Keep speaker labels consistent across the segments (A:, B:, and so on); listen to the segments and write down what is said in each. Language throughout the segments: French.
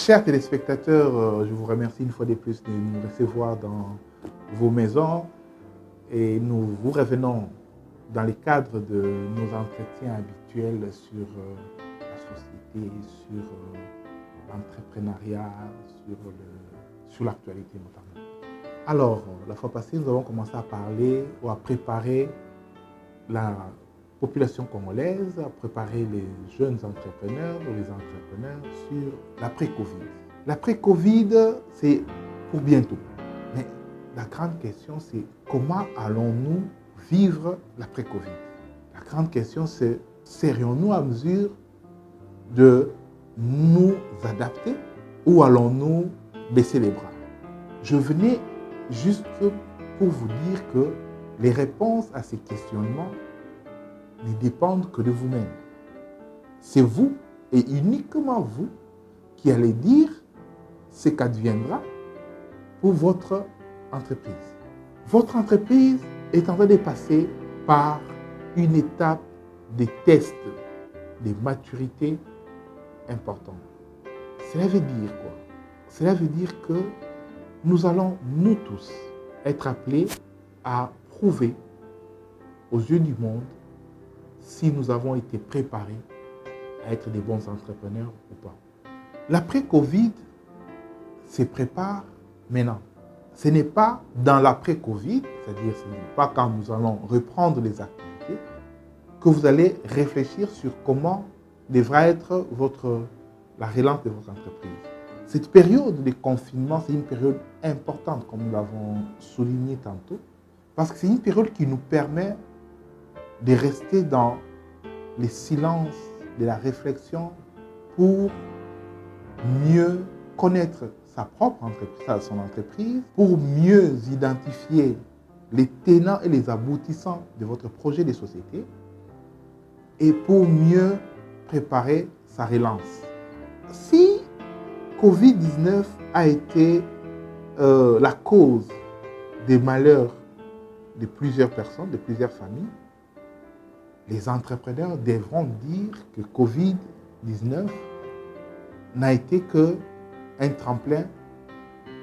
A: Chers téléspectateurs, je vous remercie une fois de plus de nous recevoir dans vos maisons et nous vous revenons dans le cadre de nos entretiens habituels sur la société, sur l'entrepreneuriat, sur l'actualité notamment. Alors, la fois passée, nous avons commencé à parler ou à préparer la population congolaise, à préparer les jeunes entrepreneurs ou les entrepreneurs sur l'après-Covid. L'après-Covid, c'est pour bientôt. Mais la grande question, c'est comment allons-nous vivre l'après-Covid? La grande question, c'est serions-nous à mesure de nous adapter ou allons-nous baisser les bras? Je venais juste pour vous dire que les réponses à ces questionnements ne dépendent que de vous-même. C'est vous et uniquement vous qui allez dire ce qu'adviendra pour votre entreprise. Votre entreprise est en train de passer par une étape de tests de maturité importante. Cela veut dire quoi? Cela veut dire que nous allons, nous tous, être appelés à prouver aux yeux du monde si nous avons été préparés à être des bons entrepreneurs ou pas. L'après-Covid se prépare maintenant. Ce n'est pas dans l'après-Covid, c'est-à-dire ce n'est pas quand nous allons reprendre les activités, que vous allez réfléchir sur comment devra être la relance de votre entreprise. Cette période de confinement, c'est une période importante, comme nous l'avons souligné tantôt, parce que c'est une période qui nous permet de rester dans le silence de la réflexion pour mieux connaître sa propre entreprise, son entreprise, pour mieux identifier les tenants et les aboutissants de votre projet de société et pour mieux préparer sa relance. Si Covid-19 a été la cause des malheurs de plusieurs personnes, de plusieurs familles, les entrepreneurs devront dire que Covid-19 n'a été qu'un tremplin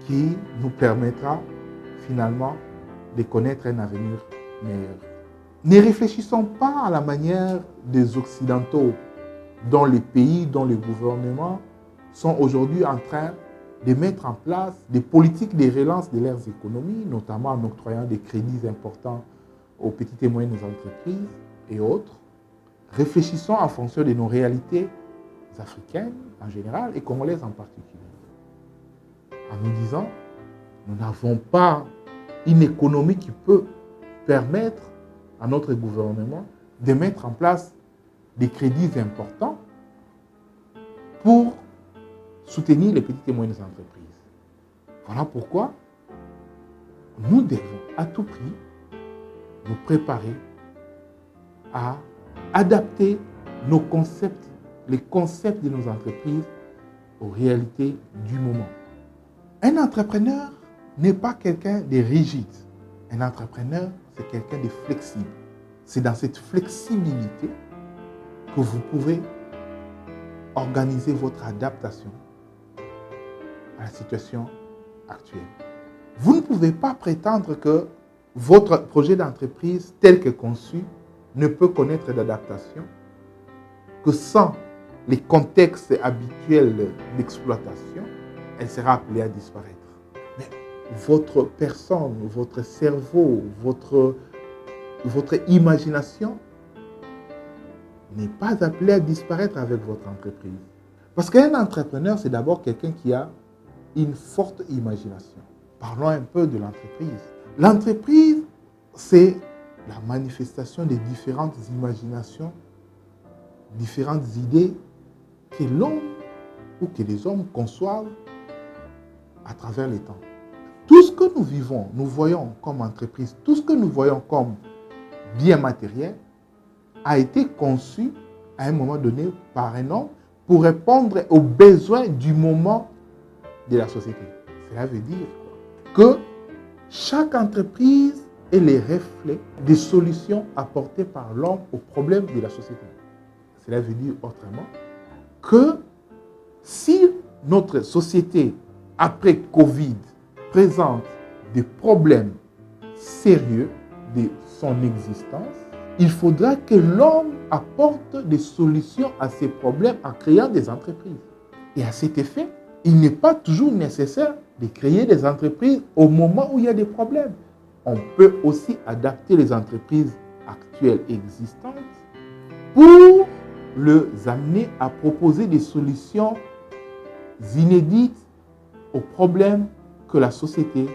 A: qui nous permettra finalement de connaître un avenir meilleur. Ne réfléchissons pas à la manière des Occidentaux dont les pays, dont les gouvernements sont aujourd'hui en train de mettre en place des politiques de relance de leurs économies, notamment en octroyant des crédits importants aux petites et moyennes entreprises et autres. Réfléchissons en fonction de nos réalités africaines en général et congolaises en particulier. En nous disant, nous n'avons pas une économie qui peut permettre à notre gouvernement de mettre en place des crédits importants pour soutenir les petites et moyennes entreprises. Voilà pourquoi nous devons à tout prix nous préparer à adapter nos concepts, les concepts de nos entreprises aux réalités du moment. Un entrepreneur n'est pas quelqu'un de rigide. Un entrepreneur, c'est quelqu'un de flexible. C'est dans cette flexibilité que vous pouvez organiser votre adaptation à la situation actuelle. Vous ne pouvez pas prétendre que votre projet d'entreprise tel que conçu ne peut connaître d'adaptation que sans les contextes habituels d'exploitation, elle sera appelée à disparaître. Mais votre personne, votre cerveau, votre imagination n'est pas appelée à disparaître avec votre entreprise. Parce qu'un entrepreneur, c'est d'abord quelqu'un qui a une forte imagination. Parlons un peu de l'entreprise. L'entreprise, c'est la manifestation des différentes imaginations, différentes idées que l'homme ou que les hommes conçoivent à travers les temps. Tout ce que nous vivons, nous voyons comme entreprise, tout ce que nous voyons comme bien matériel a été conçu à un moment donné par un homme pour répondre aux besoins du moment de la société. Cela veut dire que chaque entreprise est le reflet des solutions apportées par l'homme aux problèmes de la société. Cela veut dire autrement que si notre société, après Covid, présente des problèmes sérieux de son existence, il faudra que l'homme apporte des solutions à ces problèmes en créant des entreprises. Et à cet effet, il n'est pas toujours nécessaire de créer des entreprises au moment où il y a des problèmes. On peut aussi adapter les entreprises actuelles existantes pour les amener à proposer des solutions inédites aux problèmes que la société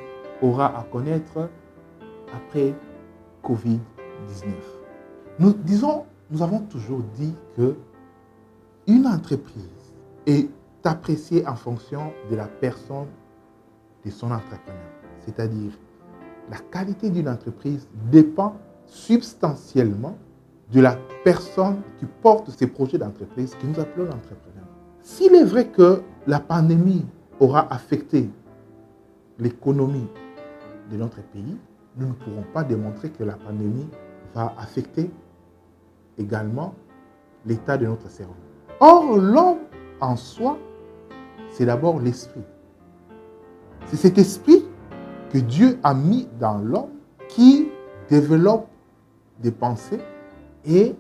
A: aura à connaître après Covid-19. Nous avons toujours dit que une entreprise est appréciée en fonction de la personne de son entrepreneur. C'est-à-dire, la qualité d'une entreprise dépend substantiellement de la personne qui porte ces projets d'entreprise que nous appelons l'entrepreneur. S'il est vrai que la pandémie aura affecté l'économie de notre pays, nous ne pourrons pas démontrer que la pandémie va affecter également l'état de notre cerveau. Or, l'homme en soi, c'est d'abord l'esprit. C'est cet esprit que Dieu a mis dans l'homme qui développe des pensées et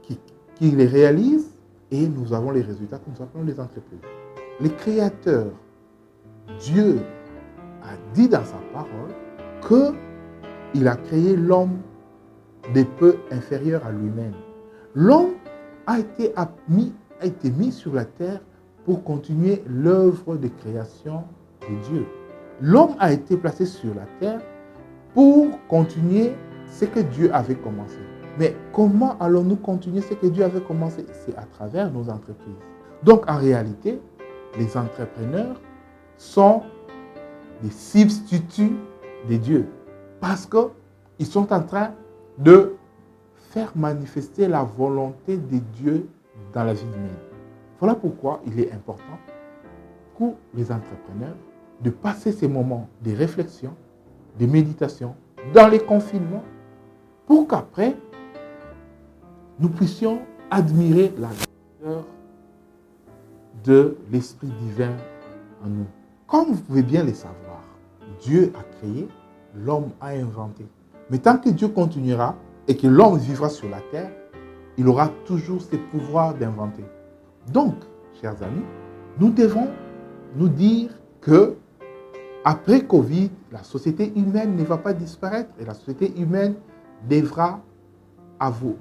A: qui les réalise, et nous avons les résultats que nous appelons les entreprises. Le Créateur, Dieu, a dit dans sa parole qu'il a créé l'homme des peu inférieur à lui-même. L'homme a été mis sur la terre pour continuer l'œuvre de création de Dieu. L'homme a été placé sur la terre pour continuer ce que Dieu avait commencé. Mais comment allons-nous continuer ce que Dieu avait commencé? C'est à travers nos entreprises. Donc en réalité, les entrepreneurs sont des substituts de Dieu parce qu'ils sont en train de faire manifester la volonté de Dieu dans la vie humaine. Voilà pourquoi il est important pour les entrepreneurs de passer ces moments de réflexion, de méditation, dans les confinements, pour qu'après, nous puissions admirer la grandeur de l'Esprit divin en nous. Comme vous pouvez bien le savoir, Dieu a créé, l'homme a inventé. Mais tant que Dieu continuera et que l'homme vivra sur la terre, il aura toujours ce pouvoir d'inventer. Donc, chers amis, nous devons nous dire que après Covid, la société humaine ne va pas disparaître et la société humaine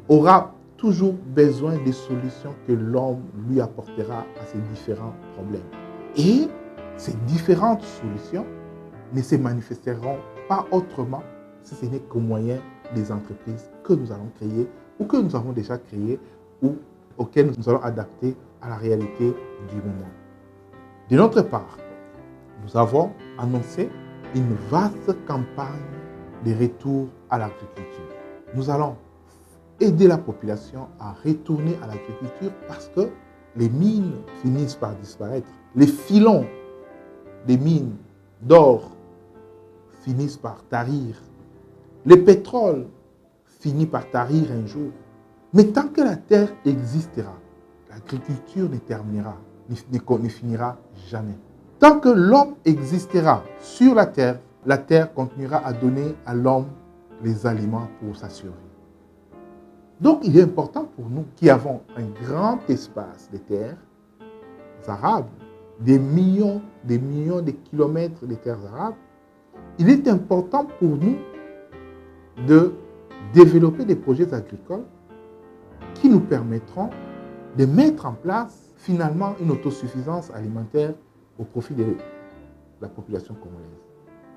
A: aura toujours besoin des solutions que l'homme lui apportera à ces différents problèmes. Et ces différentes solutions ne se manifesteront pas autrement si ce n'est qu'au moyen des entreprises que nous allons créer ou que nous avons déjà créées ou auxquelles nous allons adapter à la réalité du moment. De notre part, nous avons annoncé une vaste campagne de retour à l'agriculture. Nous allons aider la population à retourner à l'agriculture parce que les mines finissent par disparaître. Les filons des mines d'or finissent par tarir. Le pétrole finit par tarir un jour. Mais tant que la terre existera, l'agriculture ne terminera, ne finira jamais. Tant que l'homme existera sur la terre continuera à donner à l'homme les aliments pour sa survie. Donc, il est important pour nous qui avons un grand espace de terres arables, des millions de kilomètres de terres arables, il est important pour nous de développer des projets agricoles qui nous permettront de mettre en place finalement une autosuffisance alimentaire au profit de la population congolaise.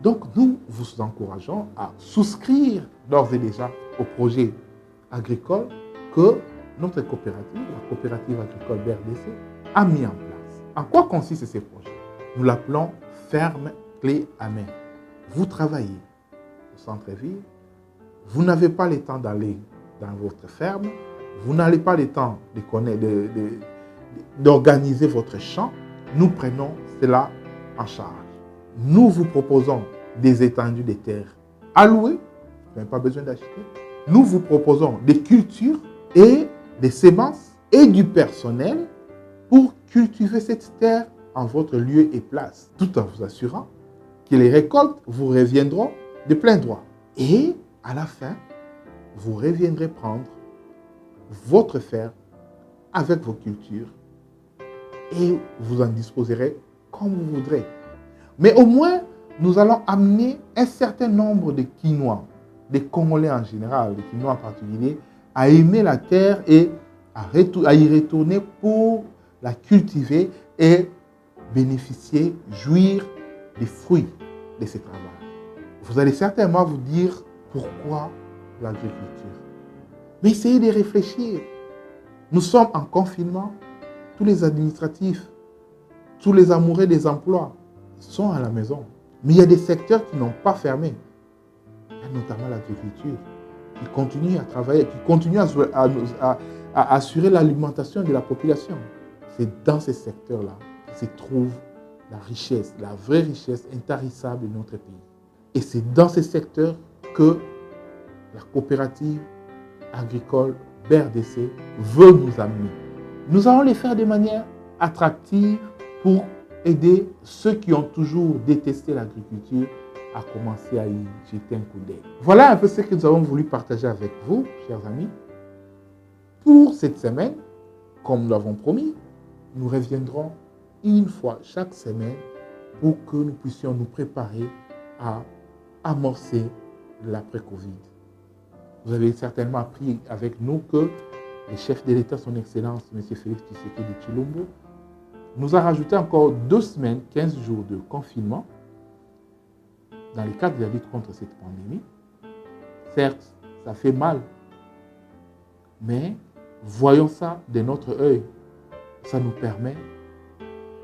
A: Donc, nous vous encourageons à souscrire d'ores et déjà au projet agricole que notre coopérative, la coopérative agricole BRDC, a mis en place. En quoi consiste ce projet? Nous l'appelons ferme clé à main. Vous travaillez au centre-ville, vous n'avez pas le temps d'aller dans votre ferme, vous n'avez pas le temps d'organiser votre champ. Nous prenons cela en charge. Nous vous proposons des étendues de terre allouées, vous n'avez pas besoin d'acheter. Nous vous proposons des cultures et des semences et du personnel pour cultiver cette terre en votre lieu et place, tout en vous assurant que les récoltes vous reviendront de plein droit. Et à la fin, vous reviendrez prendre votre ferme avec vos cultures et vous en disposerez comme vous voudrez. Mais au moins, nous allons amener un certain nombre de Quinois, des Congolais en général, des Quinois en particulier, à aimer la terre et à y retourner pour la cultiver et bénéficier, jouir des fruits de ce travail. Vous allez certainement vous dire pourquoi l'agriculture. Mais essayez de réfléchir. Nous sommes en confinement. Tous les administratifs, tous les amoureux des emplois sont à la maison. Mais il y a des secteurs qui n'ont pas fermé. Il y a notamment l'agriculture, qui continue à travailler, qui continue à assurer l'alimentation de la population. C'est dans ces secteurs-là que se trouve la richesse, la vraie richesse intarissable de notre pays. Et c'est dans ces secteurs que la coopérative agricole BRDC veut nous amener. Nous allons les faire de manière attractive pour aider ceux qui ont toujours détesté l'agriculture à commencer à y jeter un coup d'œil. Voilà un peu ce que nous avons voulu partager avec vous, chers amis. Pour cette semaine, comme nous l'avons promis, nous reviendrons une fois chaque semaine pour que nous puissions nous préparer à amorcer l'après-Covid. Vous avez certainement appris avec nous que le chef de l'État, son Excellence, M. Félix Tshisekedi Tshilombo, nous a rajouté encore 2 semaines, 15 jours de confinement dans le cadre de la lutte contre cette pandémie. Certes, ça fait mal, mais voyons ça de notre œil. Ça nous permet,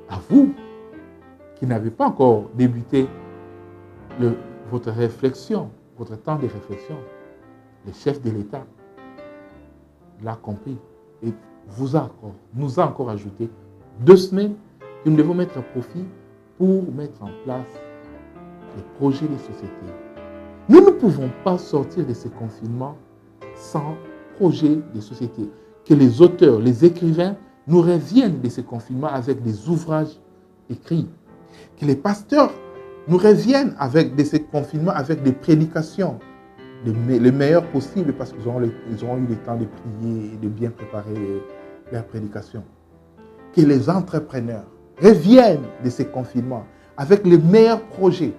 A: à vous, qui n'avez pas encore débuté votre réflexion, votre temps de réflexion, le chef de l'État l'a compris et nous a encore ajouté 2 semaines que nous devons mettre à profit pour mettre en place les projets de société. Nous ne pouvons pas sortir de ce confinement sans projet de société. Que les auteurs, les écrivains nous reviennent de ce confinement avec des ouvrages écrits. Que les pasteurs nous reviennent de ce confinement avec des prédications, les meilleures possibles parce qu'ils auront eu le temps de prier et de bien préparer leurs prédications. Que les entrepreneurs reviennent de ces confinements avec les meilleurs projets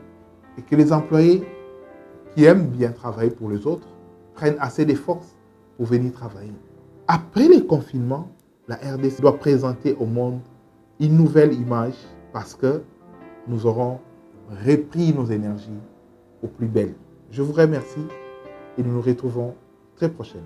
A: et que les employés qui aiment bien travailler pour les autres prennent assez de force pour venir travailler. Après le confinement, la RDC doit présenter au monde une nouvelle image parce que nous aurons repris nos énergies au plus belle. Je vous remercie et nous nous retrouvons très prochainement.